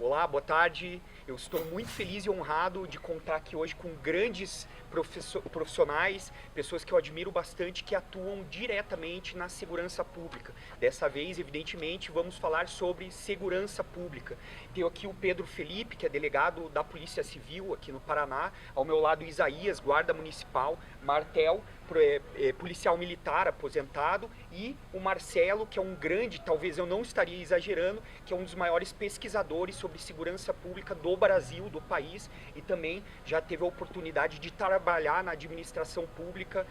Olá, boa tarde. Eu estou muito feliz e honrado de contar aqui hoje com grandes profissionais, pessoas que eu admiro bastante, que atuam diretamente na segurança pública. Dessa vez, evidentemente, vamos falar sobre segurança pública. Tenho aqui o Pedro Felipe, que é delegado da Polícia Civil aqui no Paraná. Ao meu lado, Isaías, guarda municipal, Martel, policial militar aposentado, e o Marcelo, que é um grande, talvez eu não estaria exagerando, que é um dos maiores pesquisadores sobre segurança pública do Brasil, do país, e também já teve a oportunidade de trabalhar na administração pública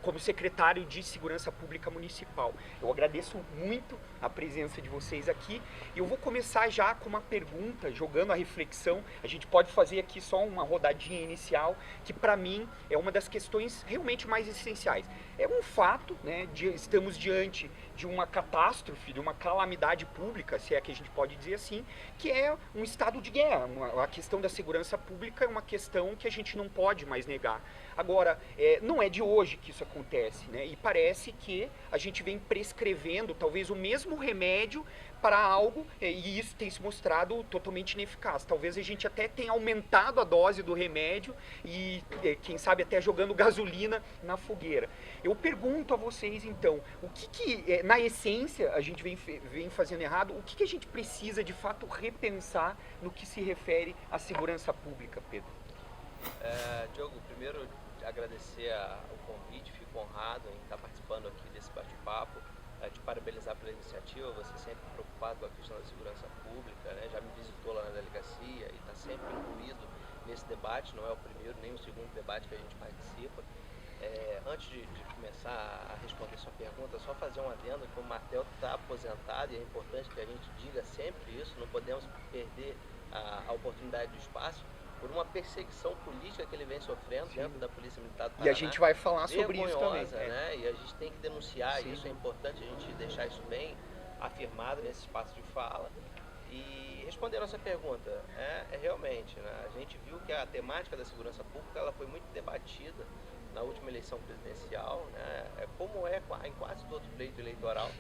como secretário de Segurança Pública Municipal. Eu agradeço muito a presença de vocês aqui e eu vou começar já com uma pergunta, jogando a reflexão. A gente pode fazer aqui só uma rodadinha inicial, que para mim é uma das questões realmente mais essenciais. É um fato, né, estamos diante de uma catástrofe, de uma calamidade pública, se é que a gente pode dizer assim, que é um estado de guerra. A questão da segurança pública é uma questão que a gente não pode mais negar. Agora, não é de hoje que isso acontece, né? E parece que a gente vem prescrevendo talvez o mesmo remédio para algo, e isso tem se mostrado totalmente ineficaz. Talvez a gente até tenha aumentado a dose do remédio e, quem sabe, até jogando gasolina na fogueira. Eu pergunto a vocês, então, o que na essência, a gente vem fazendo errado, o que a gente precisa, de fato, repensar no que se refere à segurança pública, Pedro? Diogo, primeiro agradecer o convite, fico honrado em estar participando aqui desse bate-papo, te parabenizar pela iniciativa, você sempre preocupado com a questão da segurança pública, né? Já me visitou lá na delegacia e está sempre incluído nesse debate, não é o primeiro nem o segundo debate que a gente participa. Antes de começar a responder sua pergunta, só fazer um adendo que o Martel está aposentado e é importante que a gente diga sempre isso, não podemos perder a oportunidade do espaço por uma perseguição política que ele vem sofrendo dentro da Polícia Militar do Paraná. E a gente vai falar sobre isso também. Né? E a gente tem que denunciar isso, é importante a gente deixar isso bem afirmado nesse espaço de fala. E responder a nossa pergunta, realmente, né? A gente viu que a temática da segurança pública ela foi muito debatida na última eleição presidencial, né? Como em quase todo pleito eleitoral,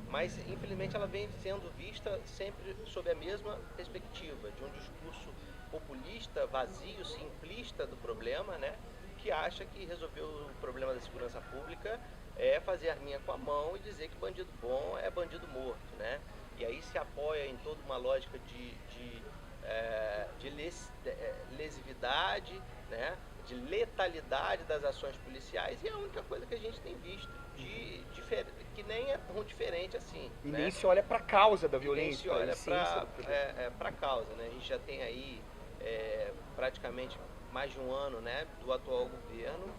mas infelizmente ela vem sendo vista sempre sob a mesma perspectiva, de um discurso populista, vazio, simplista do problema, né? Que acha que resolver o problema da segurança pública é fazer arminha com a mão e dizer que bandido bom é bandido morto, né? E aí se apoia em toda uma lógica de lesividade, né? De letalidade das ações policiais, e é a única coisa que a gente tem visto que nem é tão diferente assim. E né? nem se olha para a causa da violência, nem se olha para a causa, né? A gente já tem aí praticamente mais de um ano, né, do atual governo,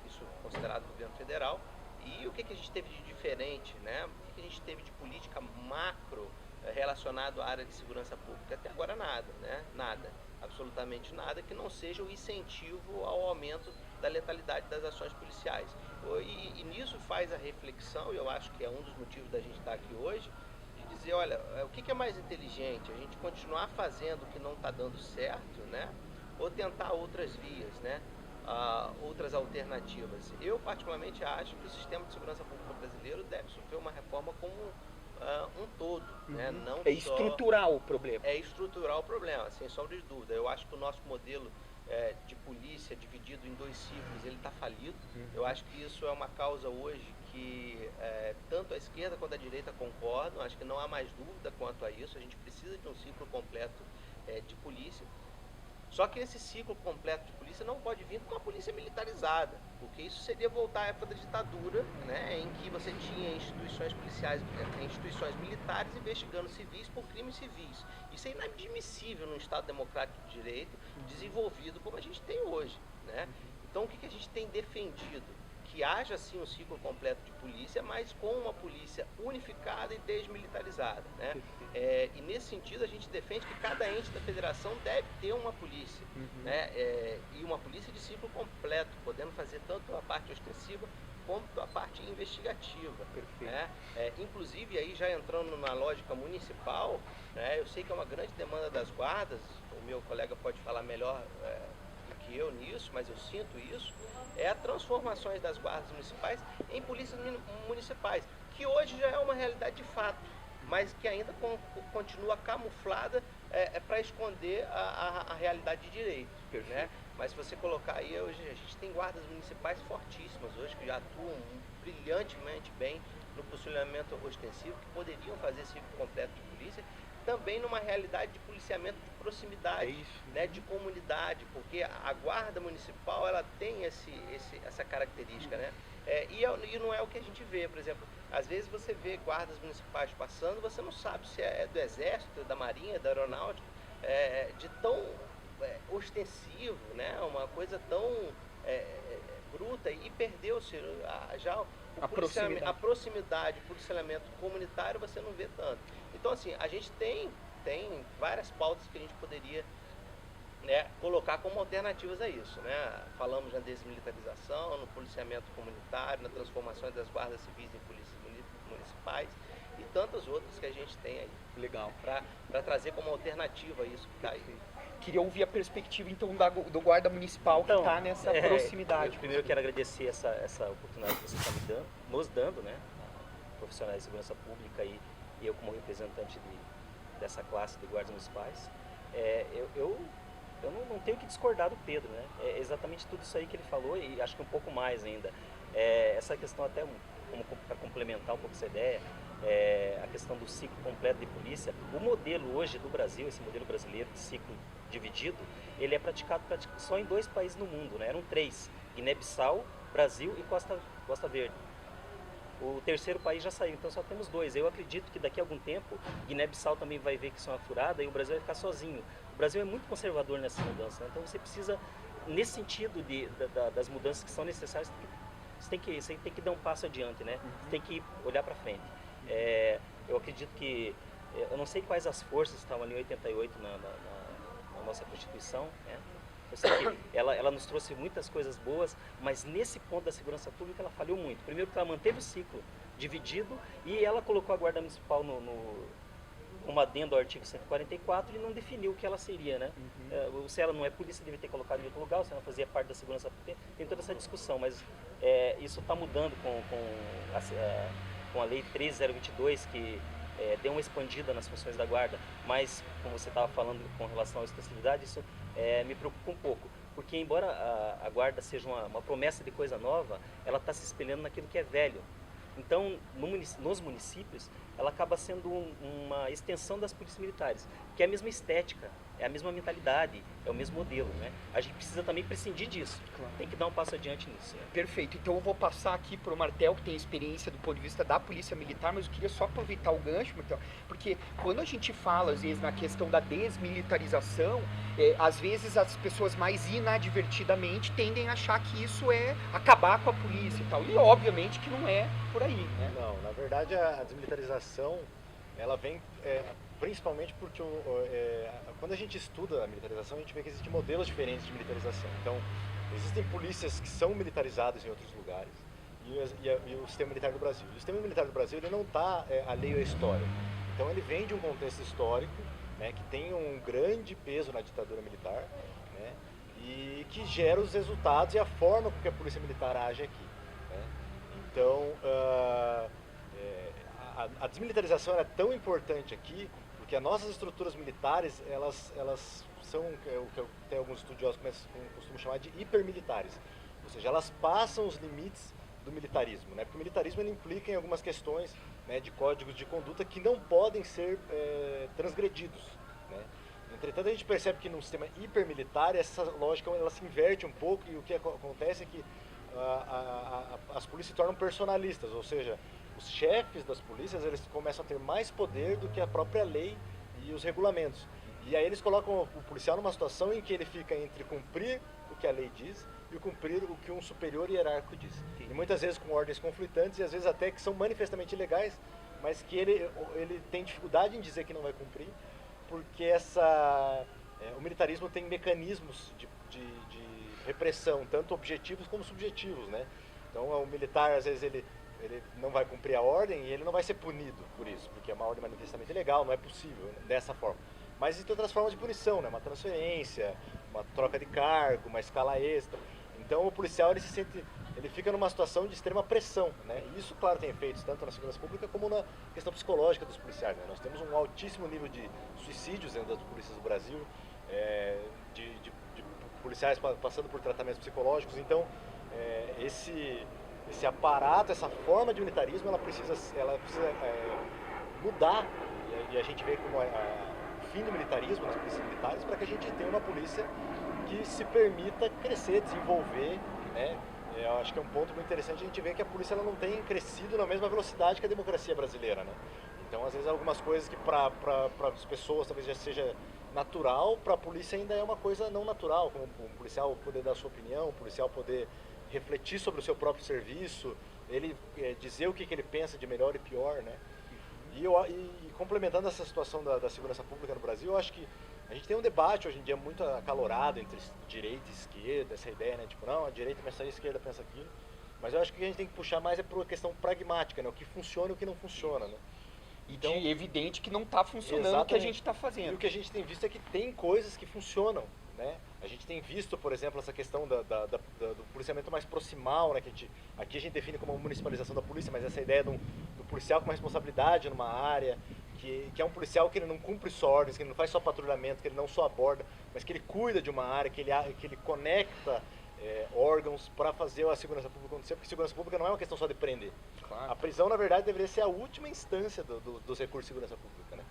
isso considerado governo federal, e o que a gente teve de diferente, né? O que a gente teve de política macro relacionado à área de segurança pública? Até agora nada, né? Nada, absolutamente nada que não seja o incentivo ao aumento da letalidade das ações policiais. E nisso faz a reflexão, e eu acho que é um dos motivos da gente estar aqui hoje, de dizer, olha, o que é mais inteligente? A gente continuar fazendo o que não está dando certo, né? Ou tentar outras vias, né? Outras alternativas. Eu, particularmente, acho que o sistema de segurança pública brasileiro deve sofrer uma reforma como um todo, né? Não estrutural o problema. É estrutural o problema, sem sombra de dúvida. Eu acho que o nosso modelo de polícia dividido em dois ciclos, ele está falido. Eu acho que isso é uma causa hoje que tanto a esquerda quanto a direita concordam. Acho que não há mais dúvida quanto a isso. A gente precisa de um ciclo completo de polícia. Só que esse ciclo completo de polícia não pode vir com uma polícia militarizada, porque isso seria voltar à época da ditadura, né, em que você tinha instituições policiais, instituições militares investigando civis por crimes civis. Isso é inadmissível num Estado democrático de direito desenvolvido como a gente tem hoje, né? Então o que a gente tem defendido? Que haja sim um ciclo completo de polícia, mas com uma polícia unificada e desmilitarizada, né? E nesse sentido a gente defende que cada ente da federação deve ter uma polícia, né? E uma polícia de ciclo completo, podendo fazer tanto a parte ostensiva quanto a parte investigativa, né? Inclusive aí já entrando numa lógica municipal, né? Eu sei que é uma grande demanda das guardas, o meu colega pode falar melhor do que eu nisso, mas eu sinto isso, a transformações das guardas municipais em polícias municipais, que hoje já é uma realidade de fato, mas que ainda continua camuflada para esconder a realidade de direito. Né? Mas se você colocar aí, hoje a gente tem guardas municipais fortíssimas hoje, que já atuam brilhantemente bem no funcionamento ostensivo, que poderiam fazer ciclo completo de polícia, também numa realidade de policiamento de proximidade, né, de comunidade, porque a guarda municipal ela tem essa característica, né? E não é o que a gente vê, por exemplo, às vezes você vê guardas municipais passando, você não sabe se é do Exército, da Marinha, da Aeronáutica, de tão ostensivo, né? Uma coisa tão bruta, e perdeu-se já a proximidade, o policiamento comunitário você não vê tanto. Então, assim, a gente tem várias pautas que a gente poderia, né, colocar como alternativas a isso. Né? Falamos na desmilitarização, no policiamento comunitário, na transformação das guardas civis em polícias municipais e tantas outras que a gente tem aí. Legal. Para trazer como alternativa isso que está aí. Queria ouvir a perspectiva, então, do guarda municipal que está nessa proximidade. Primeiro, eu quero agradecer essa oportunidade que você está nos dando, né, profissionais de segurança pública e eu como representante dessa classe de guardas municipais. Eu não tenho que discordar do Pedro, né? É exatamente tudo isso aí que ele falou e acho que um pouco mais ainda. Essa questão até, para complementar um pouco essa ideia, a questão do ciclo completo de polícia. O modelo hoje do Brasil, esse modelo brasileiro de ciclo dividido, ele é praticado só em 2 países no mundo, né? Eram 3, Guiné-Bissau, Brasil e Costa Verde. O terceiro país já saiu, então só temos 2. Eu acredito que daqui a algum tempo, Guiné-Bissau também vai ver que isso é uma furada e o Brasil vai ficar sozinho. O Brasil é muito conservador nessas mudanças, né? Então você precisa, nesse sentido das mudanças que são necessárias, você tem que dar um passo adiante, né? Você tem que olhar para frente. Eu acredito que, eu não sei quais as forças estavam ali em 88 na nossa Constituição, né? Eu sei que ela nos trouxe muitas coisas boas, mas nesse ponto da segurança pública ela falhou muito. Primeiro porque ela manteve o ciclo dividido e ela colocou a Guarda Municipal como adendo ao artigo 144 e não definiu o que ela seria, né? Se ela não é polícia, deve ter colocado em outro lugar, se ela fazia parte da segurança pública, tem toda essa discussão, mas isso está mudando com a Lei 13.022, que deu uma expandida nas funções da Guarda, mas, como você estava falando com relação à ostensividade, isso me preocupa um pouco, porque embora a Guarda seja uma promessa de coisa nova, ela está se espelhando naquilo que é velho. Então, nos municípios, ela acaba sendo uma extensão das polícias militares, que é a mesma estética, é a mesma mentalidade, é o mesmo modelo, né? A gente precisa também prescindir disso, claro. Tem que dar um passo adiante nisso. Perfeito, então eu vou passar aqui para o Martel, que tem experiência do ponto de vista da polícia militar, mas eu queria só aproveitar o gancho, Martel, porque quando a gente fala, às vezes, na questão da desmilitarização, às vezes as pessoas mais inadvertidamente tendem a achar que isso é acabar com a polícia e tal, e obviamente que não é por aí, né? Não, na verdade a desmilitarização, ela vem principalmente porque quando a gente estuda a militarização, a gente vê que existem modelos diferentes de militarização. Então, existem polícias que são militarizadas em outros lugares e o sistema militar do Brasil. O sistema militar do Brasil ele não está alheio à história. Então, ele vem de um contexto histórico, né, que tem um grande peso na ditadura militar, né, e que gera os resultados e a forma com que a polícia militar age aqui, né? Então, a desmilitarização é tão importante aqui porque as nossas estruturas militares, elas são o que tem alguns estudiosos costumam chamar de hipermilitares. Ou seja, elas passam os limites do militarismo, né? Porque o militarismo ele implica em algumas questões, né, de códigos de conduta que não podem ser transgredidos, né? Entretanto, a gente percebe que num sistema hipermilitar essa lógica ela se inverte um pouco e o que acontece é que as polícias se tornam personalistas, ou seja, os chefes das polícias eles começam a ter mais poder do que a própria lei e os regulamentos. E aí eles colocam o policial numa situação em que ele fica entre cumprir o que a lei diz e cumprir o que um superior hierárquico diz. E muitas vezes com ordens conflitantes e às vezes até que são manifestamente ilegais, mas que ele tem dificuldade em dizer que não vai cumprir, porque o militarismo tem mecanismos de repressão, tanto objetivos como subjetivos, né? Então o militar às vezes ele não vai cumprir a ordem e ele não vai ser punido por isso, porque é uma ordem manifestamente ilegal, não é possível dessa forma. Mas existem outras formas de punição, né? Uma transferência, uma troca de cargo, uma escala extra. Então o policial ele se sente ele fica numa situação de extrema pressão, né? E isso, claro, tem efeitos tanto na segurança pública como na questão psicológica dos policiais, né? Nós temos um altíssimo nível de suicídios dentro das polícias do Brasil, de policiais passando por tratamentos psicológicos. Então, esse aparato, essa forma de militarismo, ela precisa mudar, e a gente vê como o fim do militarismo nas polícias militares, para que a gente tenha uma polícia que se permita crescer, desenvolver, né? Eu acho que é um ponto muito interessante a gente ver que a polícia ela não tem crescido na mesma velocidade que a democracia brasileira, né? Então, às vezes, algumas coisas que para as pessoas talvez já seja natural, para a polícia ainda é uma coisa não natural, como o policial poder dar a sua opinião, o policial poder refletir sobre o seu próprio serviço, ele dizer o que ele pensa de melhor e pior, né? E complementando essa situação da segurança pública no Brasil, eu acho que a gente tem um debate hoje em dia muito acalorado entre direita e esquerda, essa ideia, né? Tipo, não, a direita pensa isso, a esquerda pensa aquilo. Mas eu acho que o que a gente tem que puxar mais é por uma questão pragmática, né? O que funciona e o que não funciona, né? Então, é evidente que não está funcionando o que a gente está fazendo. E o que a gente tem visto é que tem coisas que funcionam, né? A gente tem visto, por exemplo, essa questão do policiamento mais proximal, né? Aqui a gente define como municipalização da polícia, mas essa ideia do policial com uma responsabilidade numa área, que é um policial que ele não cumpre só ordens, que ele não faz só patrulhamento, que ele não só aborda, mas que ele cuida de uma área, que ele conecta órgãos para fazer a segurança pública acontecer, porque segurança pública não é uma questão só de prender. Claro. A prisão, na verdade, deveria ser a última instância dos recursos de segurança pública, né?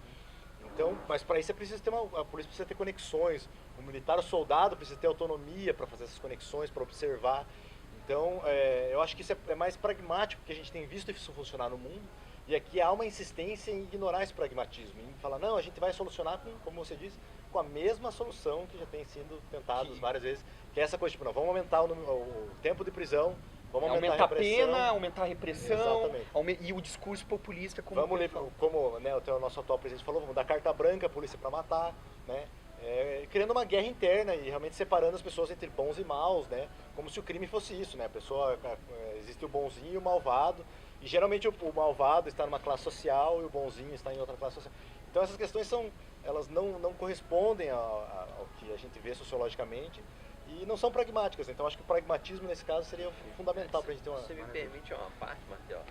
Então, mas para isso a polícia precisa ter conexões, o militar, o soldado precisa ter autonomia para fazer essas conexões, para observar. Então, eu acho que isso é mais pragmático, porque a gente tem visto isso funcionar no mundo, e aqui há uma insistência em ignorar esse pragmatismo, em falar, não, a gente vai solucionar, como você disse, com a mesma solução que já tem sido tentado várias vezes, que é essa coisa, tipo, não, vamos aumentar o tempo de prisão, vamos aumentar a pena, aumentar a repressão, exatamente. E o discurso populista como né, o nosso atual presidente falou, vamos dar carta branca à polícia para matar, né? Criando uma guerra interna e realmente separando as pessoas entre bons e maus, né? Como se o crime fosse isso, né? A pessoa, existe o bonzinho e o malvado, e geralmente o malvado está numa classe social e o bonzinho está em outra classe social. Então essas questões elas não correspondem ao que a gente vê sociologicamente e não são pragmáticas. Então acho que o pragmatismo nesse caso seria fundamental para a gente ter uma... Você me permite uma parte, Martel?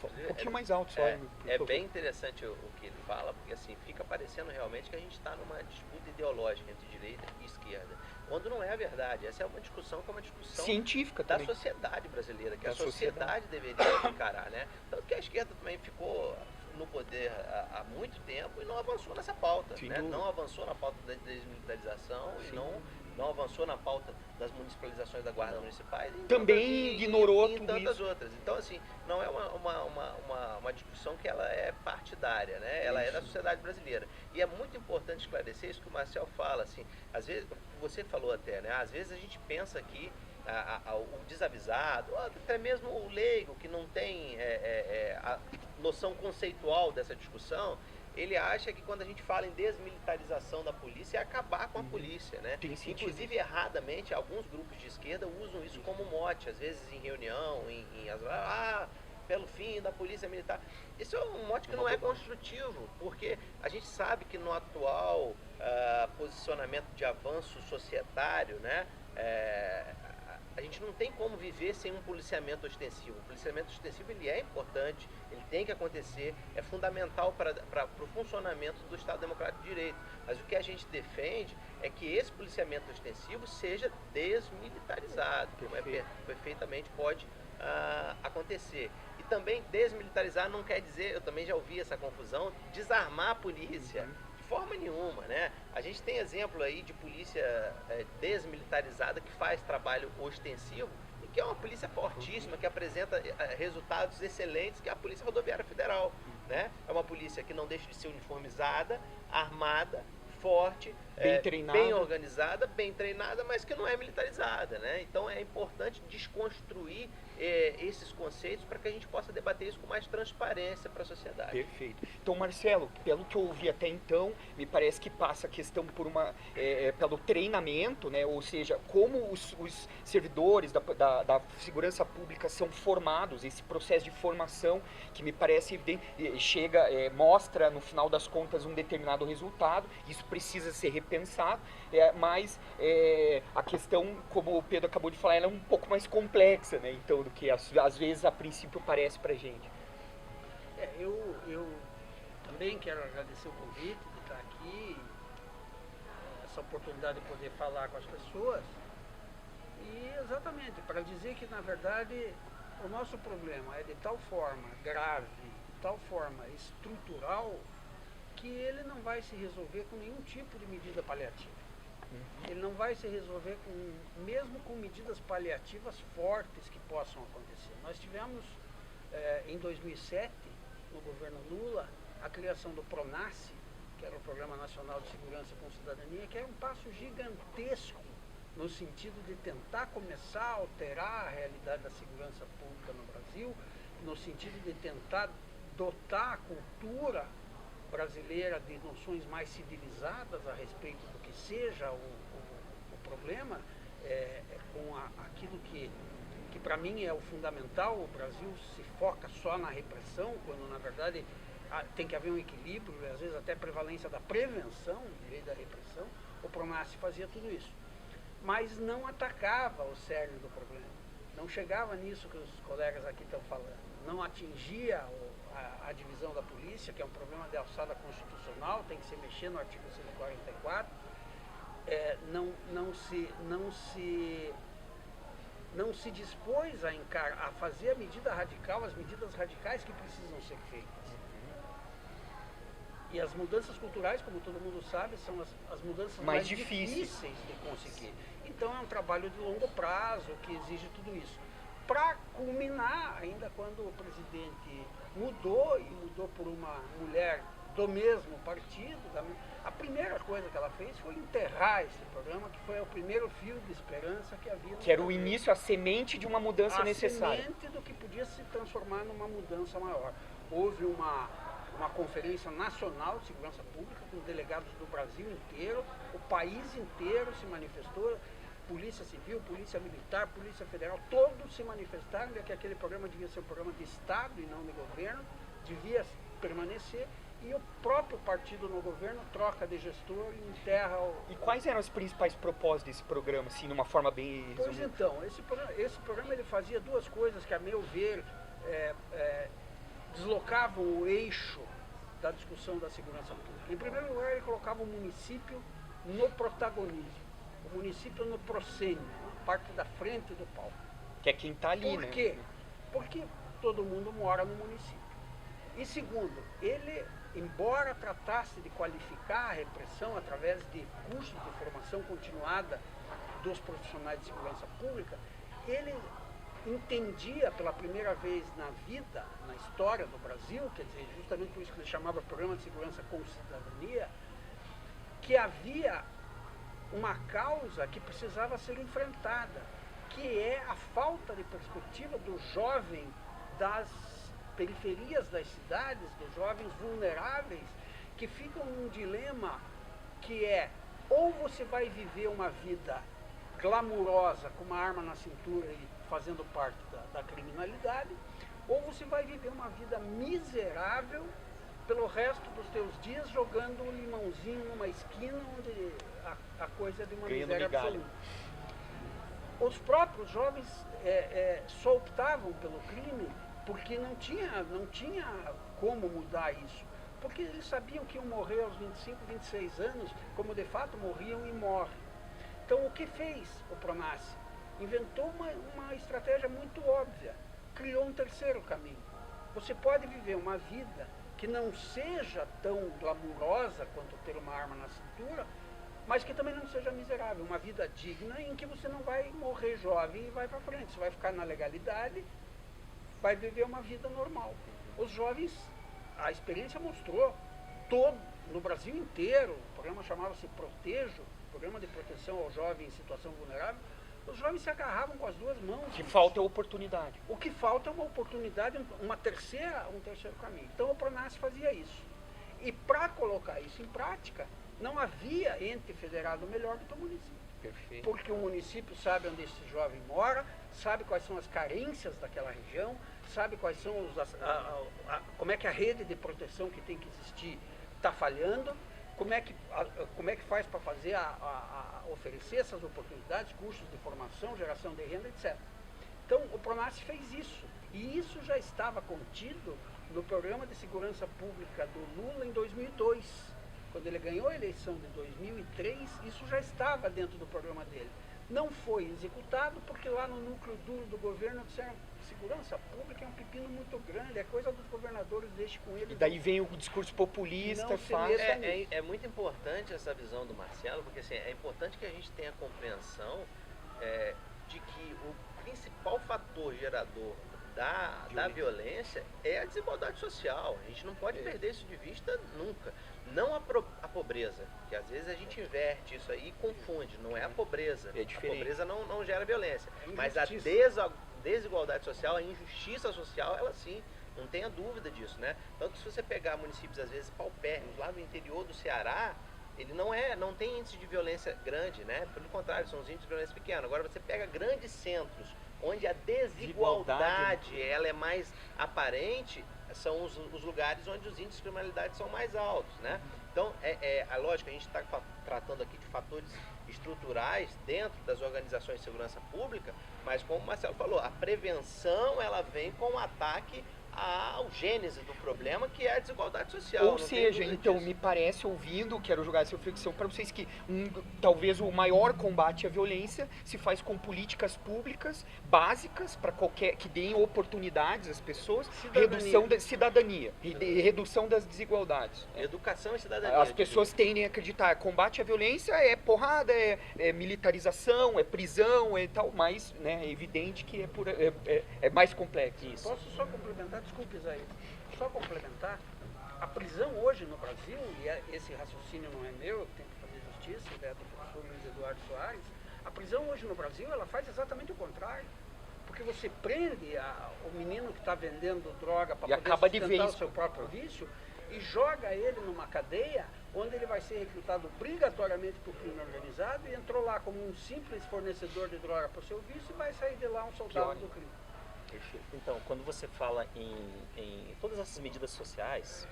Um pouquinho mais alto só. É bem interessante o que ele fala, porque assim, fica parecendo realmente que a gente está numa disputa ideológica entre direita e esquerda, quando não é a verdade. Essa é uma discussão que é uma discussão científica da também. Sociedade brasileira, que a sociedade deveria encarar, né? Tanto que a esquerda também ficou no poder há muito tempo e não avançou nessa pauta, né? Não avançou na pauta da desmilitarização e não avançou na pauta das municipalizações da Guarda Municipais. Também ignorou tudo tudo tantas isso. outras. Então, assim, não é uma discussão que ela é partidária, né? Ela é da sociedade brasileira. E é muito importante esclarecer isso que o Marcel fala, assim, às vezes, você falou até, né? Às vezes a gente pensa que o desavisado, ou até mesmo o leigo, que não tem a noção conceitual dessa discussão, ele acha que quando a gente fala em desmilitarização da polícia é acabar com a polícia, né? Inclusive, erradamente, alguns grupos de esquerda usam isso como mote, às vezes em reunião, pelo fim da polícia militar. Isso é um mote que não é construtivo, porque a gente sabe que no atual posicionamento de avanço societário, né, a gente não tem como viver sem um policiamento ostensivo. O policiamento ostensivo ele é importante, ele tem que acontecer, é fundamental para o funcionamento do Estado Democrático de Direito. Mas o que a gente defende é que esse policiamento ostensivo seja desmilitarizado, como perfeitamente pode acontecer. E também desmilitarizar não quer dizer, eu também já ouvi essa confusão, desarmar a polícia. De forma nenhuma, né? A gente tem exemplo aí de polícia desmilitarizada que faz trabalho ostensivo e que é uma polícia fortíssima, que apresenta resultados excelentes, que é a Polícia Rodoviária Federal, né? É uma polícia que não deixa de ser uniformizada, armada, forte, bem organizada, bem treinada, mas que não é militarizada, né? Então é importante desconstruir esses conceitos para que a gente possa debater isso com mais transparência para a sociedade. Perfeito. Então, Marcelo, pelo que eu ouvi até então, me parece que passa a questão por pelo treinamento, né? Ou seja, como os servidores da segurança pública são formados, esse processo de formação que me parece evidente, mostra no final das contas um determinado resultado, isso precisa ser pensado, mas a questão, como o Pedro acabou de falar, ela é um pouco mais complexa, né? Então, do que às vezes a princípio parece pra gente. Eu também quero agradecer o convite de estar aqui, essa oportunidade de poder falar com as pessoas. E exatamente, para dizer que, na verdade, o nosso problema é de tal forma grave, de tal forma estrutural, que ele não vai se resolver com nenhum tipo de medida paliativa. Ele não vai se resolver mesmo com medidas paliativas fortes que possam acontecer. Nós tivemos, em 2007, no governo Lula, a criação do PRONASSE, que era o Programa Nacional de Segurança com Cidadania, que era um passo gigantesco no sentido de tentar começar a alterar a realidade da segurança pública no Brasil, no sentido de tentar dotar a cultura brasileira de noções mais civilizadas a respeito do que seja o problema, com aquilo que para mim é o fundamental. O Brasil se foca só na repressão, quando na verdade tem que haver um equilíbrio, e às vezes até prevalência da prevenção em vez da repressão. O PRONASSE fazia tudo isso, mas não atacava o cerne do problema, não chegava nisso que os colegas aqui estão falando, não atingia a divisão da polícia, que é um problema de alçada constitucional, tem que se mexer no artigo 144, não se dispôs a fazer a medida radical, as medidas radicais que precisam ser feitas. E as mudanças culturais, como todo mundo sabe, são as mudanças mais difíceis de conseguir. Então é um trabalho de longo prazo que exige tudo isso. Para culminar, ainda quando o presidente mudou, e mudou por uma mulher do mesmo partido, a primeira coisa que ela fez foi enterrar esse programa, que foi o primeiro fio de esperança que havia. Que era o início, a semente de uma mudança necessária. A semente do que podia se transformar numa mudança maior. Houve uma conferência nacional de segurança pública com delegados do Brasil inteiro, o país inteiro se manifestou, Polícia Civil, Polícia Militar, Polícia Federal, todos se manifestaram de que aquele programa devia ser um programa de Estado e não de governo, devia permanecer, e o próprio partido no governo troca de gestor e enterra E quais eram os principais propósitos desse programa, assim, numa forma bem resumida? Pois então, esse programa ele fazia duas coisas que, a meu ver, deslocavam o eixo da discussão da segurança pública. Em primeiro lugar, ele colocava o município no protagonismo, o município no proscênio, na parte da frente do palco. Que é quem está ali, né? Por quê? Porque todo mundo mora no município. E segundo, ele, embora tratasse de qualificar a repressão através de cursos de formação continuada dos profissionais de segurança pública, ele entendia pela primeira vez na vida, na história do Brasil, quer dizer, justamente por isso que ele chamava Programa de Segurança com Cidadania, que havia uma causa que precisava ser enfrentada, que é a falta de perspectiva do jovem das periferias das cidades, dos jovens vulneráveis, que ficam num dilema que é: ou você vai viver uma vida glamurosa com uma arma na cintura e fazendo parte da criminalidade, ou você vai viver uma vida miserável pelo resto dos teus dias jogando um limãozinho numa esquina onde a coisa é de uma miséria absoluta. Os próprios jovens só optavam pelo crime porque não tinha como mudar isso. Porque eles sabiam que iam morrer aos 25, 26 anos, como de fato morriam e morrem. Então o que fez o PRONASSE? Inventou uma estratégia muito óbvia. Criou um terceiro caminho. Você pode viver uma vida que não seja tão glamurosa quanto ter uma arma na cintura, mas que também não seja miserável. Uma vida digna em que você não vai morrer jovem e vai para frente. Você vai ficar na legalidade, vai viver uma vida normal. Os jovens, a experiência mostrou, no Brasil inteiro, o programa chamava-se Protejo, Programa de Proteção ao Jovem em Situação Vulnerável, os jovens se agarravam com as duas mãos. O que falta é oportunidade. O que falta é uma oportunidade, um terceiro caminho. Então o PRONASSE fazia isso. E para colocar isso em prática, não havia ente federado melhor do que o município. Perfeito. Porque o município sabe onde esse jovem mora, sabe quais são as carências daquela região, sabe quais são como é que a rede de proteção que tem que existir está falhando, como é que faz para fazer, oferecer essas oportunidades, cursos de formação, geração de renda, etc. Então, o Pronaf fez isso. E isso já estava contido no Programa de Segurança Pública do Lula em 2002. Quando ele ganhou a eleição de 2003, isso já estava dentro do programa dele. Não foi executado porque lá no núcleo duro do governo disseram: segurança pública é um pepino muito grande, é coisa dos governadores, deixe com ele. E daí vem o discurso populista, Não se faz... meta É muito importante essa visão do Marcelo, porque assim, é importante que a gente tenha compreensão de que o principal fator gerador da violência é a desigualdade social. A gente não pode perder isso de vista nunca. Não a pobreza, que às vezes a gente inverte isso aí e confunde. Não é a pobreza. É diferente. A pobreza não gera violência. Mas a injustiça. desigualdade social, a injustiça social, ela sim, não tenha dúvida disso, né? Tanto que se você pegar municípios, às vezes, paupérrimos, lá no interior do Ceará, ele não tem índice de violência grande, né? Pelo contrário, são os índices de violência pequenos. Agora, você pega grandes centros, onde a desigualdade ela é mais aparente, são os lugares onde os índices de criminalidade são mais altos, né? Então, a lógica, a gente está tratando aqui de fatores estruturais dentro das organizações de segurança pública, mas como o Marcelo falou, a prevenção ela vem com o ataque ao gênese do problema, que é a desigualdade social. Ou seja, então, me parece, ouvindo, quero jogar essa reflexão para vocês, que talvez o maior combate à violência se faz com políticas públicas básicas para que deem oportunidades às pessoas, redução da cidadania, redução das desigualdades. Educação e cidadania. As pessoas tendem a acreditar, combate à violência é porrada, é militarização, é prisão, é tal, mas né, é evidente que é mais complexo. Isso. Posso só complementar? Desculpe, Isaías. Só complementar. A prisão hoje no Brasil, e esse raciocínio não é meu, eu tenho que fazer justiça, é do professor Luiz Eduardo Soares, a prisão hoje no Brasil, ela faz exatamente o contrário. Porque você prende o menino que está vendendo droga para poder acaba de sustentar vez o seu próprio vício e joga ele numa cadeia onde ele vai ser recrutado obrigatoriamente para o crime organizado e entrou lá como um simples fornecedor de droga para o seu vício e vai sair de lá um soldado do crime. Então, quando você fala em todas essas medidas sociais,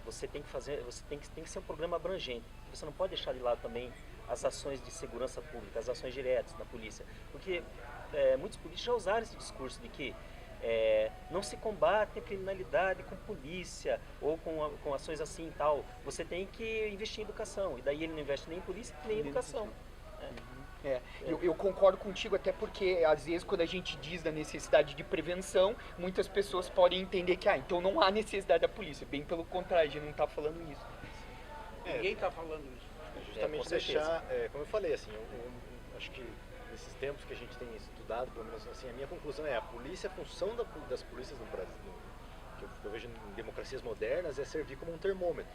você tem que ser um programa abrangente. Você não pode deixar de lado também as ações de segurança pública, as ações diretas da polícia, porque muitos políticos já usaram esse discurso de que não se combate a criminalidade com polícia ou com ações assim e tal. Você tem que investir em educação, e daí ele não investe nem em polícia nem em educação. Eu concordo contigo, até porque às vezes quando a gente diz da necessidade de prevenção, muitas pessoas podem entender que então não há necessidade da polícia. Bem pelo contrário, a gente não está falando isso. Ninguém está falando isso. Justamente com deixar, como eu falei, assim, eu acho que nesses tempos que a gente tem estudado, pelo menos assim, a minha conclusão a polícia, a função das polícias no Brasil, que eu vejo em democracias modernas, é servir como um termômetro.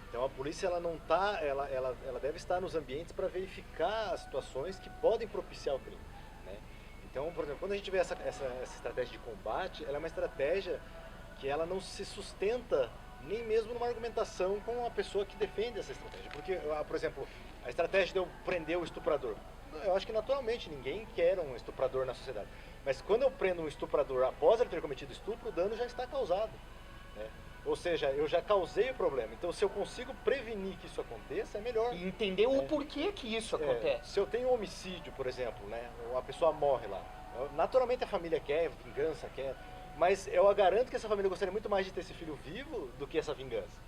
Então a polícia ela não tá, ela deve estar nos ambientes para verificar as situações que podem propiciar o crime, né? Então, por exemplo, quando a gente vê essa estratégia de combate, ela é uma estratégia que ela não se sustenta nem mesmo numa argumentação com a pessoa que defende essa estratégia. Porque, por exemplo, a estratégia de eu prender o estuprador, eu acho que naturalmente ninguém quer um estuprador na sociedade. Mas quando eu prendo um estuprador após ele ter cometido estupro, o dano já está causado, né? Ou seja, eu já causei o problema. Então, se eu consigo prevenir que isso aconteça, é melhor. E entender o porquê que isso acontece. Se eu tenho um homicídio, por exemplo, né, a pessoa morre lá, naturalmente a família quer, vingança quer, mas eu garanto que essa família gostaria muito mais de ter esse filho vivo do que essa vingança,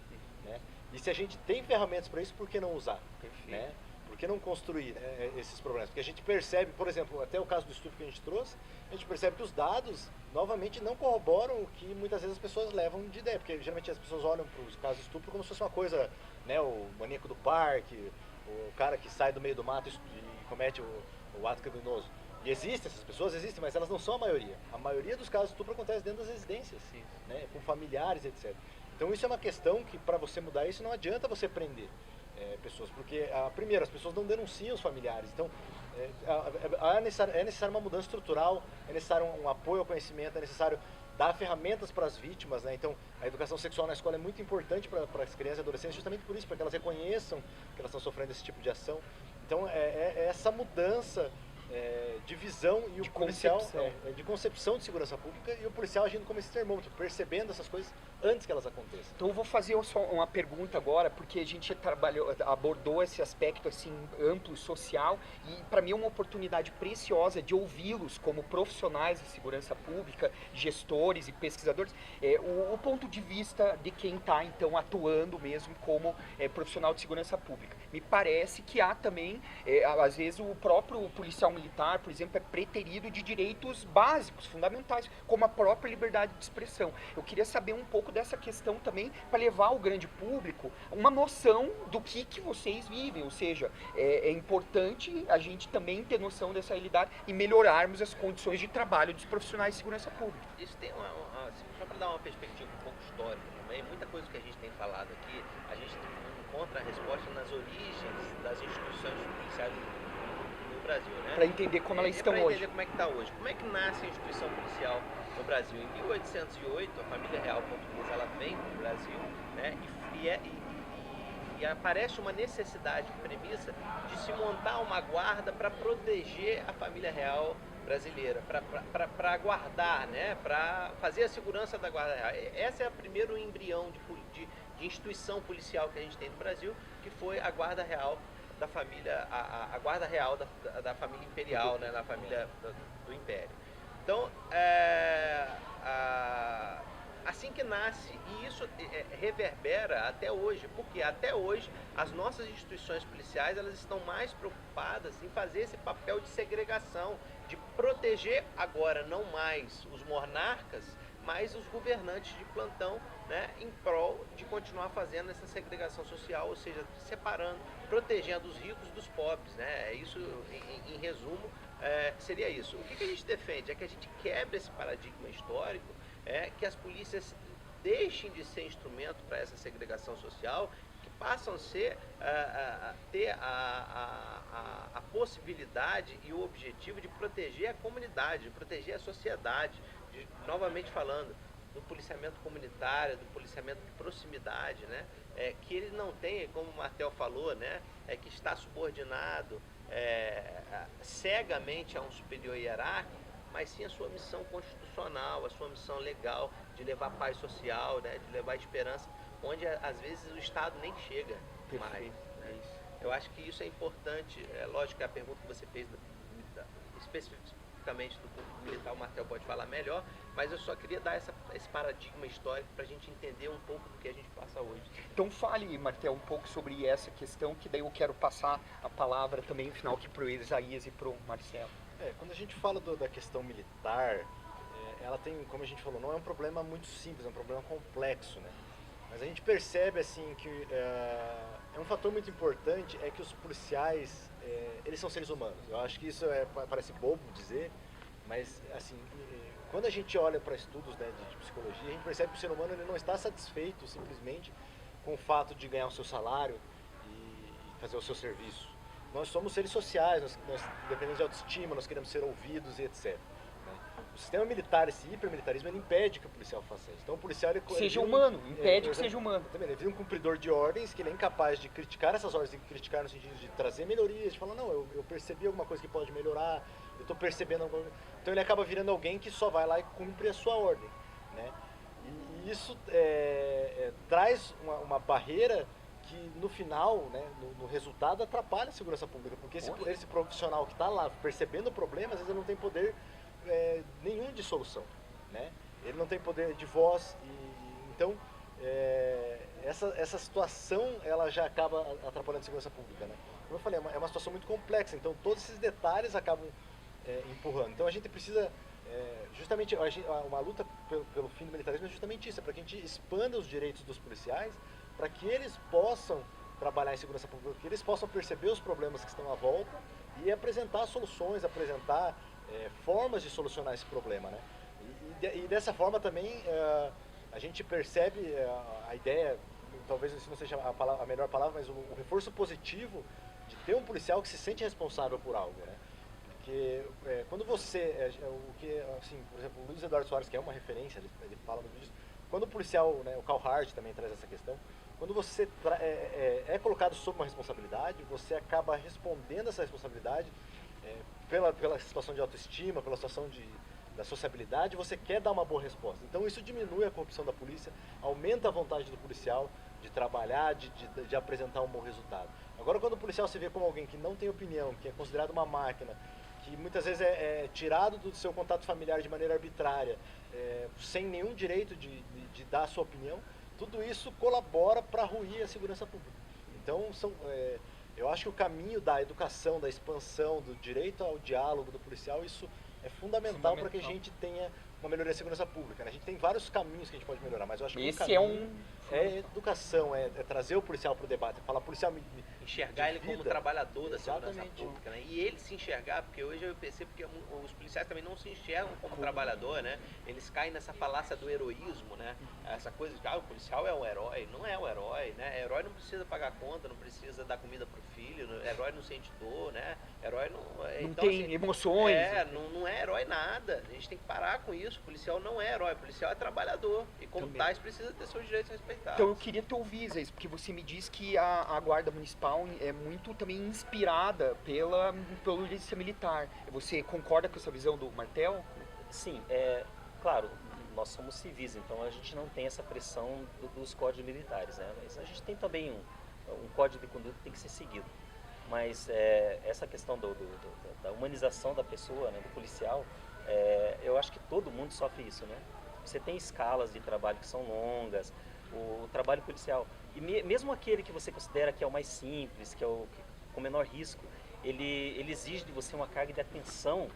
né? E se a gente tem ferramentas para isso, por que não usar? Né? Por que não construir esses problemas? Porque a gente percebe, por exemplo, até o caso do estupro que a gente trouxe, a gente percebe que os dados, novamente, não corroboram o que muitas vezes as pessoas levam de ideia. Porque geralmente as pessoas olham para os casos de estupro como se fosse uma coisa, né, o maníaco do parque, o cara que sai do meio do mato e comete o ato criminoso. E existem, essas pessoas existem, mas elas não são a maioria. A maioria dos casos de estupro acontece dentro das residências, né, com familiares, etc. Então isso é uma questão que, para você mudar isso, não adianta você prender pessoas, porque primeiro, as pessoas não denunciam os familiares. Então é necessário uma mudança estrutural, é necessário um apoio ao conhecimento, é necessário dar ferramentas para as vítimas, né? Então a educação sexual na escola é muito importante para as crianças e adolescentes, justamente por isso, para que elas reconheçam que elas estão sofrendo esse tipo de ação. Então essa mudança de visão e o policial de concepção de segurança pública, e o policial agindo como esse termômetro, percebendo essas coisas antes que elas aconteçam. Então eu vou fazer só uma pergunta agora, porque a gente abordou esse aspecto assim amplo social e para mim é uma oportunidade preciosa de ouvi-los como profissionais de segurança pública, gestores e pesquisadores, o ponto de vista de quem está então atuando mesmo como profissional de segurança pública. Me parece que há também, às vezes o próprio policial militar, por exemplo, é preterido de direitos básicos, fundamentais, como a própria liberdade de expressão. Eu queria saber um pouco dessa questão também para levar ao grande público uma noção do que vocês vivem, ou seja, é importante a gente também ter noção dessa realidade e melhorarmos as condições de trabalho dos profissionais de segurança pública. Isso tem só para dar uma perspectiva um pouco histórica também, muita coisa que a gente tem falado aqui, a gente encontra a resposta nas origens das instituições policiais no Brasil, né? Para entender como elas estão para hoje. entender como é que está hoje. Como é que nasce a instituição policial no Brasil? Em 1808, a família real portuguesa ela vem para o Brasil, né? E aparece uma necessidade, premissa, de se montar uma guarda para proteger a família real brasileira, para guardar, né? Para fazer a segurança da guarda real. Esse é o primeiro embrião de instituição policial que a gente tem no Brasil, que foi a guarda real da família, a guarda real da família imperial, né? Da família do Império. Então, assim que nasce, e isso reverbera até hoje, porque até hoje as nossas instituições policiais elas estão mais preocupadas em fazer esse papel de segregação, de proteger agora não mais os monarcas, mas os governantes de plantão, né, em prol de continuar fazendo essa segregação social, ou seja, separando, protegendo os ricos dos pobres, né? Isso, em resumo, seria isso. O que a gente defende é que a gente quebre esse paradigma histórico, que as polícias deixem de ser instrumento para essa segregação social, que passam a ter a possibilidade e o objetivo de proteger a comunidade, de proteger a sociedade, novamente falando, do policiamento comunitário, do policiamento de proximidade, né? Que ele não tem, como o Martel falou, né? Que está subordinado cegamente a um superior hierárquico, mas sim a sua missão constitucional, a sua missão legal de levar paz social, né? De levar esperança, onde às vezes o Estado nem chega mais. Né? Eu acho que isso é importante. É lógico que a pergunta que você fez especificamente do público militar, o Martel pode falar melhor, mas eu só queria dar esse paradigma histórico para a gente entender um pouco do que a gente passa hoje. Então fale, Martel, um pouco sobre essa questão, que daí eu quero passar a palavra também no final aqui para o Isaías e para o Marcelo. Quando a gente fala da questão militar, ela tem, como a gente falou, não é um problema muito simples, é um problema complexo, né? Mas a gente percebe assim que um fator muito importante é que os policiais, eles são seres humanos. Eu acho que isso parece bobo dizer, mas assim, quando a gente olha para estudos, né, de psicologia, a gente percebe que o ser humano ele não está satisfeito simplesmente com o fato de ganhar o seu salário e fazer o seu serviço. Nós somos seres sociais, nós dependemos de autoestima, nós queremos ser ouvidos e etc. O sistema militar, esse hipermilitarismo, ele impede que o policial faça isso. Então o policial... Seja humano, impede que seja humano. Ele vira um cumpridor de ordens, que ele é incapaz de criticar essas ordens, de criticar no sentido de trazer melhorias, de falar, não, eu percebi alguma coisa que pode melhorar, eu estou percebendo alguma coisa. Então ele acaba virando alguém que só vai lá e cumpre a sua ordem, né? E isso traz uma barreira que no final, né, no resultado, atrapalha a segurança pública, porque esse profissional que está lá percebendo o problema, às vezes ele não tem poder nenhum de solução, né? Ele não tem poder de voz então essa situação ela já acaba atrapalhando a segurança pública, né? Como eu falei, é uma situação muito complexa, então todos esses detalhes acabam empurrando. Então a gente precisa justamente uma luta pelo fim do militarismo é justamente isso, é para que a gente expanda os direitos dos policiais, para que eles possam trabalhar em segurança pública, que eles possam perceber os problemas que estão à volta e apresentar soluções, apresentar formas de solucionar esse problema, né? E dessa forma também a gente percebe a ideia, talvez isso não seja a melhor palavra, mas o reforço positivo de ter um policial que se sente responsável por algo, né? Porque quando você, assim, por exemplo, o Luiz Eduardo Soares, que é uma referência, ele fala muito disso, quando o policial, né, o Carl Hart também traz essa questão, quando você é colocado sob uma responsabilidade, você acaba respondendo essa responsabilidade pela situação de autoestima, pela situação de da sociabilidade, você quer dar uma boa resposta. Então isso diminui a corrupção da polícia, aumenta a vontade do policial de trabalhar, de apresentar um bom resultado. Agora, quando o policial se vê como alguém que não tem opinião, que é considerado uma máquina, que muitas vezes é tirado do seu contato familiar de maneira arbitrária, sem nenhum direito de dar a sua opinião, tudo isso colabora para ruir a segurança pública. Então, eu acho que o caminho da educação, da expansão, do direito ao diálogo do policial, isso é fundamental para que a gente tenha uma melhoria da segurança pública, né? A gente tem vários caminhos que a gente pode melhorar, mas eu acho que Esse é educação, é trazer o policial para o debate, falar, policial, enxergar ele como trabalhador da segurança Exatamente. pública, né? E ele se enxergar, porque hoje eu percebo que os policiais também não se enxergam como trabalhador, né? Eles caem nessa falácia do heroísmo, né? Essa coisa de, o policial é um herói. Não é um herói, né? Herói não precisa pagar conta, não precisa dar comida pro filho, herói não sente dor, né? Herói não... Não então, tem assim, emoções. não é herói nada. A gente tem que parar com isso. O policial não é herói, o policial é trabalhador. E como Também. tais, precisa ter seus direitos respeitados. Então eu queria te ouvir, Zé, porque você me diz que a Guarda Municipal é muito também inspirada pela polícia militar. Você concorda com essa visão do Martel? Sim, claro, nós somos civis, então a gente não tem essa pressão dos códigos militares, né? Mas a gente tem também um código de conduta que tem que ser seguido. Mas essa questão da humanização da pessoa, né, do policial, eu acho que todo mundo sofre isso, né? Você tem escalas de trabalho que são longas, o trabalho policial, e mesmo aquele que você considera que é o mais simples, que é o com menor risco, ele exige de você uma carga de atenção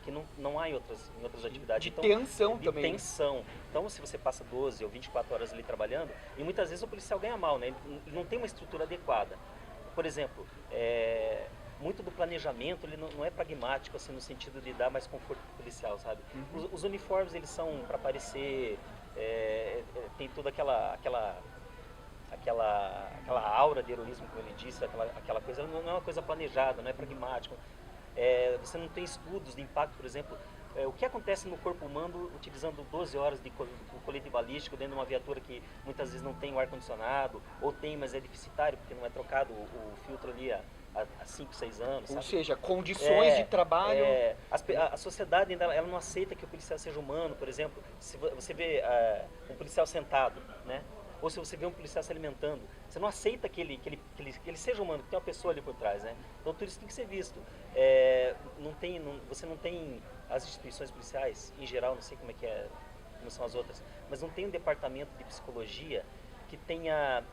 que não há em outras atividades. De então, tensão de também. tensão. Então, se você passa 12 ou 24 horas ali trabalhando, e muitas vezes o policial ganha mal, né? Ele não tem uma estrutura adequada. Por exemplo, muito do planejamento ele não é pragmático, assim, no sentido de dar mais conforto para o policial, sabe? Os uniformes, eles são para aparecer, tem toda aquela aura de heroísmo, como ele disse, aquela coisa, não é uma coisa planejada, não é pragmático. Você não tem estudos de impacto, por exemplo, o que acontece no corpo humano utilizando 12 horas de colete balístico dentro de uma viatura que muitas vezes não tem o ar-condicionado, ou tem, mas é deficitário, porque não é trocado o filtro ali há 5, 6 anos. Ou Sabe? seja, condições de trabalho. A sociedade ainda ela não aceita que o policial seja humano, por exemplo. Se você vê um policial sentado, né? Ou se você vê um policial se alimentando, você não aceita que ele seja humano, que tem uma pessoa ali por trás, né? Então tudo isso tem que ser visto. Você não tem as instituições policiais, em geral, não sei como são as outras, mas não tem um departamento de psicologia que tenha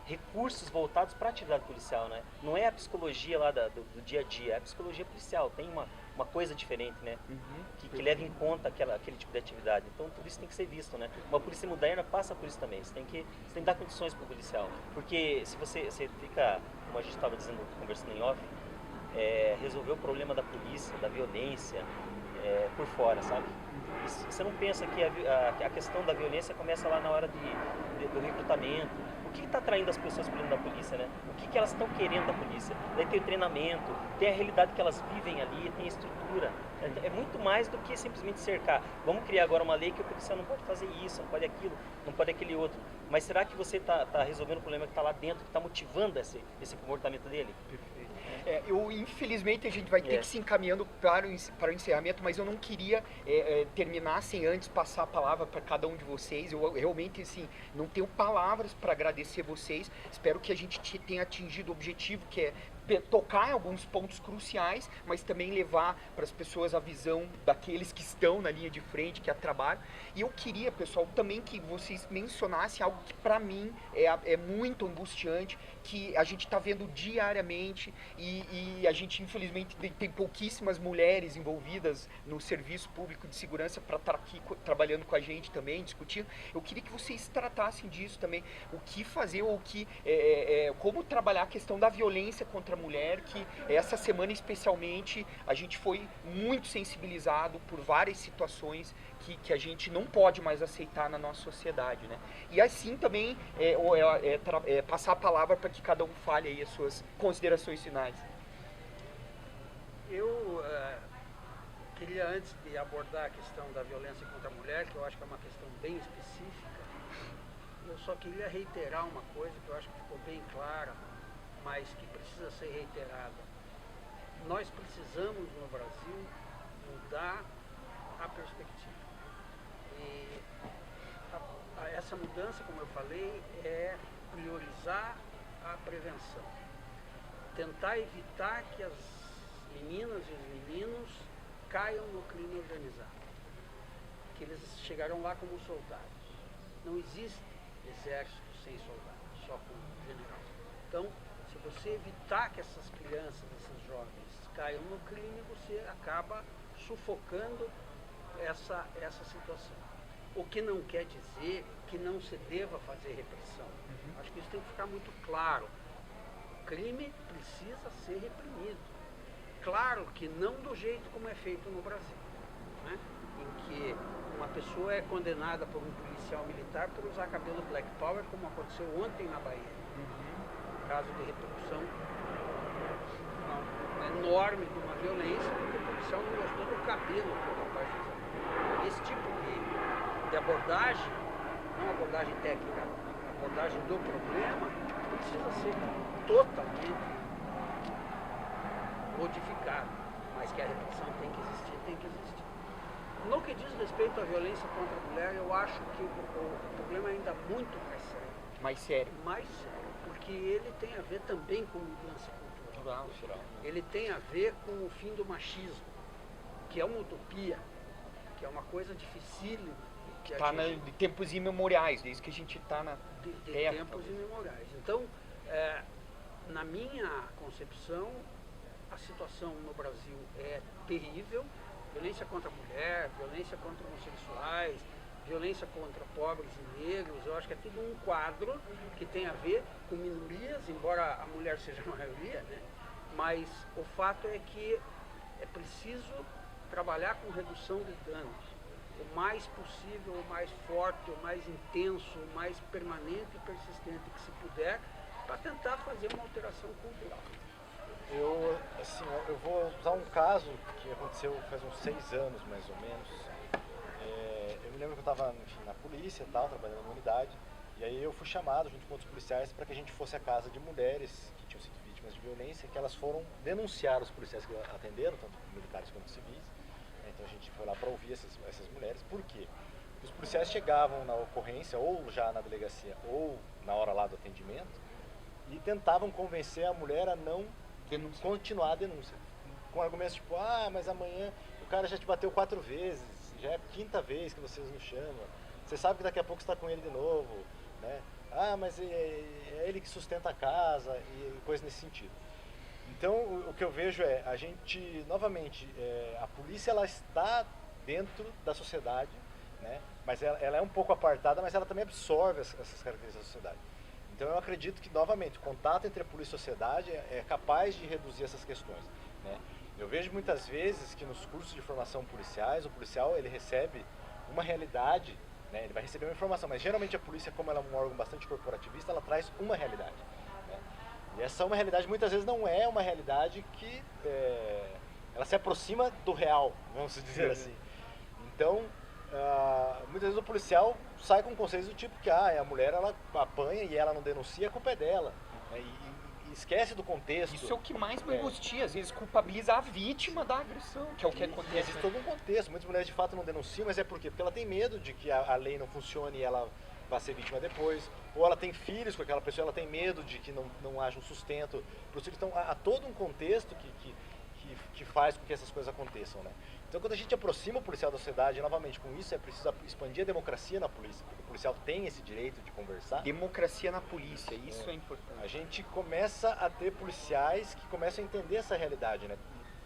recursos voltados para a atividade policial, né? Não é a psicologia lá do dia a dia, é a psicologia policial, tem uma coisa diferente, né? Que leva em conta aquele tipo de atividade. Então tudo isso tem que ser visto, né? Uma polícia moderna passa por isso também. Você tem que dar condições para o policial, porque se você fica, como a gente estava dizendo, conversando em off, resolver o problema da polícia, da violência por fora, sabe? Você não pensa que a questão da violência começa lá na hora do recrutamento. O que está atraindo as pessoas para dentro da polícia, né? O que elas estão querendo da polícia? Daí tem o treinamento, tem a realidade que elas vivem ali, tem a estrutura. É muito mais do que simplesmente cercar. Vamos criar agora uma lei que o policial não pode fazer isso, não pode aquilo, não pode aquele outro. Mas será que você está resolvendo o problema que está lá dentro, que está motivando esse comportamento dele? Infelizmente a gente vai ter que se encaminhando para o encerramento, mas eu não queria terminar sem antes passar a palavra para cada um de vocês. Eu realmente assim, não tenho palavras para agradecer vocês. Espero que a gente tenha atingido o objetivo, que é tocar em alguns pontos cruciais, mas também levar para as pessoas a visão daqueles que estão na linha de frente, que é trabalho. E eu queria, pessoal, também que vocês mencionassem algo que para mim é muito angustiante, que a gente está vendo diariamente e a gente infelizmente tem pouquíssimas mulheres envolvidas no serviço público de segurança para estar aqui trabalhando com a gente também, discutindo. Eu queria que vocês tratassem disso também, o que fazer ou como trabalhar a questão da violência contra a mulher, que essa semana especialmente a gente foi muito sensibilizado por várias situações que a gente não pode mais aceitar na nossa sociedade, né? E assim também passar a palavra para que cada um fale aí as suas considerações finais. Eu queria, antes de abordar a questão da violência contra a mulher, que eu acho que é uma questão bem específica, eu só queria reiterar uma coisa que eu acho que ficou bem clara, mas que precisa ser reiterada. Nós precisamos no Brasil mudar a perspectiva. E essa mudança, como eu falei, é priorizar a prevenção. Tentar evitar que as meninas e os meninos caiam no crime organizado. Que eles chegarão lá como soldados. Não existe exército sem soldados, só com general. Então, se você evitar que essas crianças, esses jovens caiam no crime, você acaba sufocando essa situação. O que não quer dizer que não se deva fazer repressão. Acho que isso tem que ficar muito claro. O crime precisa ser reprimido. Claro que não do jeito como é feito no Brasil, né? Em que uma pessoa é condenada por um policial militar por usar cabelo Black Power, como aconteceu ontem na Bahia. Caso de repercussão enorme de uma violência, porque o policial não gostou do cabelo que o rapaz usava. Esse tipo de abordagem, não abordagem técnica, abordagem do problema, precisa ser totalmente modificada, mas que a repressão tem que existir, tem que existir. No que diz respeito à violência contra a mulher, eu acho que o problema é ainda muito mais sério. Mais sério. Mais sério, porque ele tem a ver também com mudança cultural. Ele tem a ver com o fim do machismo, que é uma utopia, que é uma coisa dificílima. Que está de tempos imemoriais, desde que a gente está na de terra. Tempos imemoriais. Então, na minha concepção, a situação no Brasil é terrível. Violência contra a mulher, violência contra homossexuais, violência contra pobres e negros. Eu acho que é tudo um quadro que tem a ver com minorias, embora a mulher seja a maioria, né? Mas o fato é que é preciso trabalhar com redução de danos. O mais possível, o mais forte, o mais intenso, o mais permanente e persistente que se puder, para tentar fazer uma alteração cultural. Eu vou usar um caso que aconteceu faz uns 6 anos, mais ou menos. Eu me lembro que eu estava na polícia e tal, trabalhando na unidade, e aí eu fui chamado junto com outros policiais para que a gente fosse à casa de mulheres que tinham sido vítimas de violência, que elas foram denunciar os policiais que atenderam, tanto militares quanto civis. Então a gente foi lá para ouvir essas mulheres. Por quê? Os policiais chegavam na ocorrência, ou já na delegacia, ou na hora lá do atendimento, e tentavam convencer a mulher a não continuar a denúncia. Com argumentos tipo, mas amanhã o cara já te bateu 4 vezes, já é a 5ª vez que vocês nos chamam, você sabe que daqui a pouco você está com ele de novo, né? Mas é ele que sustenta a casa, e coisa nesse sentido. Então, o que eu vejo é, a gente, novamente, a polícia ela está dentro da sociedade, né? Mas ela é um pouco apartada, mas ela também absorve essas características da sociedade. Então, eu acredito que, novamente, o contato entre a polícia e a sociedade é capaz de reduzir essas questões, né? Eu vejo muitas vezes que nos cursos de formação policiais, o policial ele recebe uma realidade, né? Ele vai receber uma informação, mas geralmente a polícia, como ela é um órgão bastante corporativista, ela traz uma realidade. E essa uma realidade muitas vezes não é uma realidade que ela se aproxima do real, vamos dizer assim. Então, muitas vezes o policial sai com conceitos do tipo que a mulher ela apanha e ela não denuncia, a culpa é dela. Né? E esquece do contexto. Isso é o que mais me angustia, às vezes culpabiliza a vítima da agressão, que é o que acontece. E existe todo um contexto, muitas mulheres de fato não denunciam, mas é por quê? Porque ela tem medo de que a lei não funcione e ela vai ser vítima depois, ou ela tem filhos com aquela pessoa, ela tem medo de que não haja um sustento para os filhos. Então há todo um contexto que faz com que essas coisas aconteçam, né? Então quando a gente aproxima o policial da sociedade, novamente com isso é preciso expandir a democracia na polícia, porque o policial tem esse direito de conversar. Democracia na polícia, isso é importante. A gente começa a ter policiais que começam a entender essa realidade, né?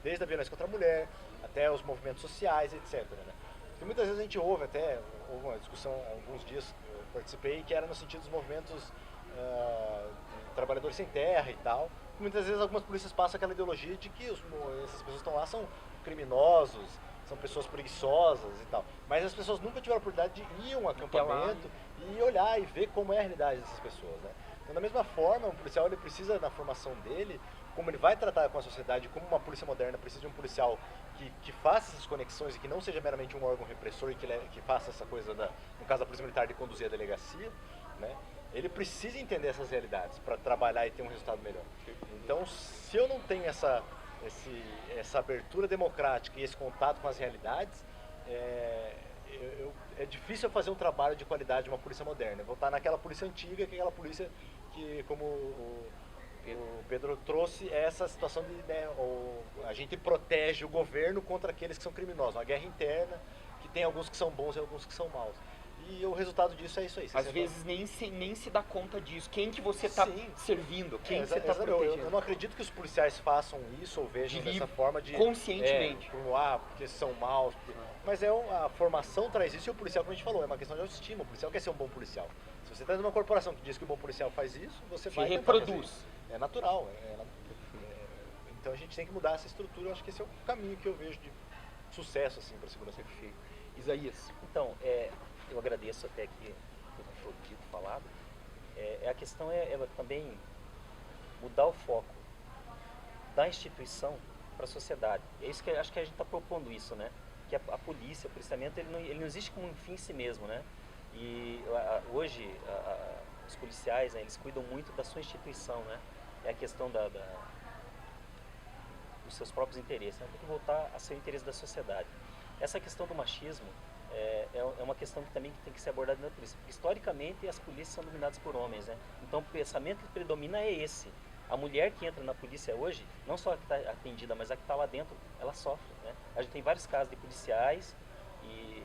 Desde a violência contra a mulher, até os movimentos sociais, etc. Né? Porque muitas vezes a gente houve uma discussão há alguns dias, participei, que era no sentido dos movimentos trabalhadores sem terra e tal. Muitas vezes algumas polícias passam aquela ideologia de que essas pessoas que estão lá são criminosos, são pessoas preguiçosas e tal. Mas as pessoas nunca tiveram a oportunidade de ir a um acampamento e olhar e ver como é a realidade dessas pessoas, né? Então, da mesma forma, um policial ele precisa, na formação dele, como ele vai tratar com a sociedade, como uma polícia moderna precisa de um policial que faça essas conexões e que não seja meramente um órgão repressor e que faça essa coisa, no caso da polícia militar, de conduzir a delegacia, né? Ele precisa entender essas realidades para trabalhar e ter um resultado melhor. Então, se eu não tenho essa essa abertura democrática e esse contato com as realidades, é difícil fazer um trabalho de qualidade de uma polícia moderna. Voltar naquela polícia antiga, que é aquela polícia que, como o Pedro trouxe, é essa situação de, né, a gente protege o governo contra aqueles que são criminosos. Uma guerra interna, que tem alguns que são bons e alguns que são maus. E o resultado disso é isso aí. Às vezes nem se dá conta disso. Quem que você está servindo? Quem que você está protegendo? Eu não acredito que os policiais façam isso ou vejam dessa forma de... Conscientemente. Porque são maus. Mas a formação traz isso e o policial, como a gente falou, é uma questão de autoestima. O policial quer ser um bom policial. Se você está numa corporação que diz que o bom policial faz isso, você vai... reproduz. É natural. Então a gente tem que mudar essa estrutura. Eu acho que esse é o caminho que eu vejo de sucesso assim, para a segurança. Perfeito. Isaías. Então, eu agradeço até aqui tudo que foi dito, falado. A questão ela também mudar o foco da instituição para a sociedade. É isso que acho que a gente está propondo isso, né? Que a polícia, o policiamento, ele não existe como um fim em si mesmo, né? E hoje os policiais, né, eles cuidam muito da sua instituição, né? É a questão dos seus próprios interesses, né? Tem que voltar a ser o interesse da sociedade. Essa questão do machismo é uma questão que também tem que ser abordada na polícia. Porque, historicamente, as polícias são dominadas por homens, né? Então, o pensamento que predomina é esse. A mulher que entra na polícia hoje, não só a que está atendida, mas a que está lá dentro, ela sofre, né? A gente tem vários casos de policiais e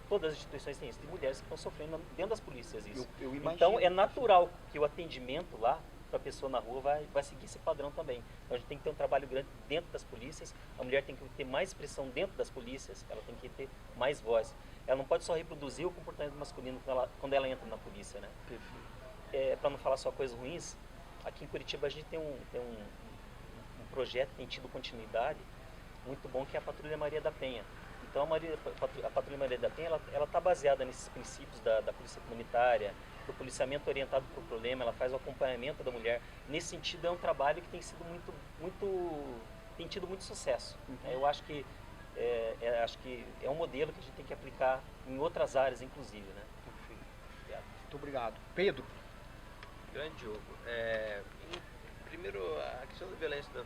todas as instituições têm isso, de mulheres que estão sofrendo dentro das polícias isso. Eu imagino. Então, é natural que o atendimento lá para a pessoa na rua vai seguir esse padrão também. Então a gente tem que ter um trabalho grande dentro das polícias, a mulher tem que ter mais expressão dentro das polícias, ela tem que ter mais voz. Ela não pode só reproduzir o comportamento masculino quando ela entra na polícia, né? Para não falar só coisas ruins, aqui em Curitiba a gente tem um projeto que tem tido continuidade muito bom, que é a Patrulha Maria da Penha. Então a Patrulha Maria da Penha ela está baseada nesses princípios da polícia comunitária, do policiamento orientado por problema, ela faz o acompanhamento da mulher. Nesse sentido, é um trabalho que tem sido tem tido muito sucesso. Eu acho que é um modelo que a gente tem que aplicar em outras áreas, inclusive, né? Perfeito. Muito obrigado. Pedro. Grande Diogo. Primeiro, a questão da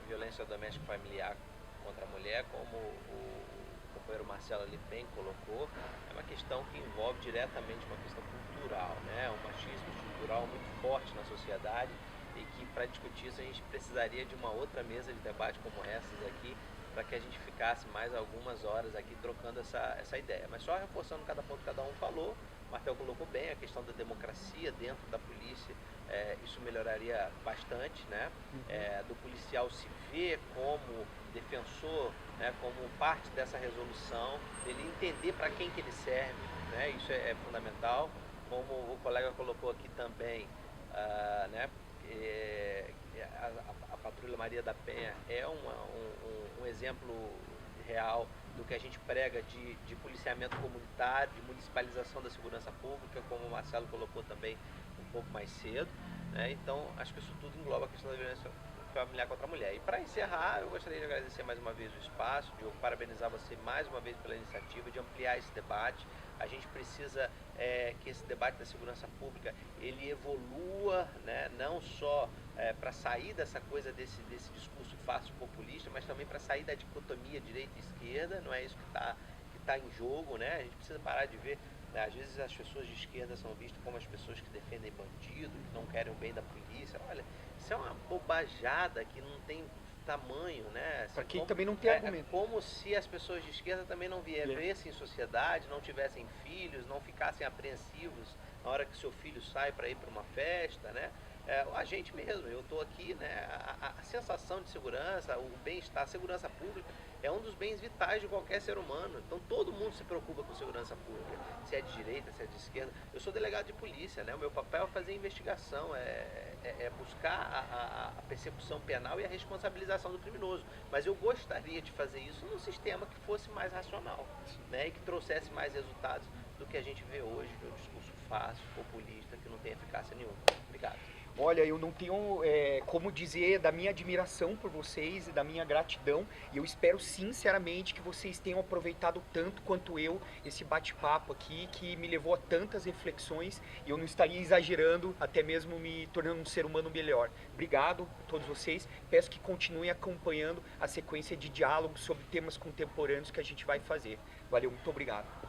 violência doméstica familiar contra a mulher, como o companheiro Marcelo ali bem colocou, é uma questão que envolve diretamente uma questão cultural, né? Um machismo estrutural muito forte na sociedade e que, para discutir isso, a gente precisaria de uma outra mesa de debate como essas aqui, para que a gente ficasse mais algumas horas aqui trocando essa ideia. Mas só reforçando cada ponto que cada um falou, o Martel colocou bem a questão da democracia dentro da polícia, isso melhoraria bastante, né? Do policial se ver como defensor, né, como parte dessa resolução, ele entender para quem que ele serve, né? Isso é fundamental. Como o colega colocou aqui também, né? A Patrulha Maria da Penha é um exemplo real do que a gente prega de policiamento comunitário, de municipalização da segurança pública, como o Marcelo colocou também um pouco mais cedo, né? Então, acho que isso tudo engloba a questão da violência familiar contra a mulher. E para encerrar, eu gostaria de agradecer mais uma vez o espaço, de parabenizar você mais uma vez pela iniciativa de ampliar esse debate. A gente precisa que esse debate da segurança pública ele evolua, né? Não só para sair dessa coisa desse discurso fácil populista, mas também para sair da dicotomia direita e esquerda. Não é isso que tá em jogo, né? A gente precisa parar de ver, né? Às vezes as pessoas de esquerda são vistas como as pessoas que defendem bandido, que não querem o bem da polícia. Olha, isso é uma bobajada que não tem tamanho, né? Assim, para quem também não tem argumento. Como se as pessoas de esquerda também não vivessem em sociedade, não tivessem filhos, não ficassem apreensivos na hora que seu filho sai para ir para uma festa, né? A gente mesmo, eu estou aqui, né? A sensação de segurança, o bem-estar, a segurança pública é um dos bens vitais de qualquer ser humano. Então todo mundo se preocupa com segurança pública, se é de direita, se é de esquerda. Eu sou delegado de polícia, né? O meu papel é fazer investigação, é buscar a persecução penal e a responsabilização do criminoso. Mas eu gostaria de fazer isso num sistema que fosse mais racional, né? E que trouxesse mais resultados do que a gente vê hoje, que é um discurso fácil, populista, que não tem eficácia nenhuma. Obrigado. Olha, eu não tenho como dizer da minha admiração por vocês e da minha gratidão. E eu espero sinceramente que vocês tenham aproveitado tanto quanto eu esse bate-papo aqui, que me levou a tantas reflexões e eu não estaria exagerando, até mesmo me tornando um ser humano melhor. Obrigado a todos vocês. Peço que continuem acompanhando a sequência de diálogos sobre temas contemporâneos que a gente vai fazer. Valeu, muito obrigado.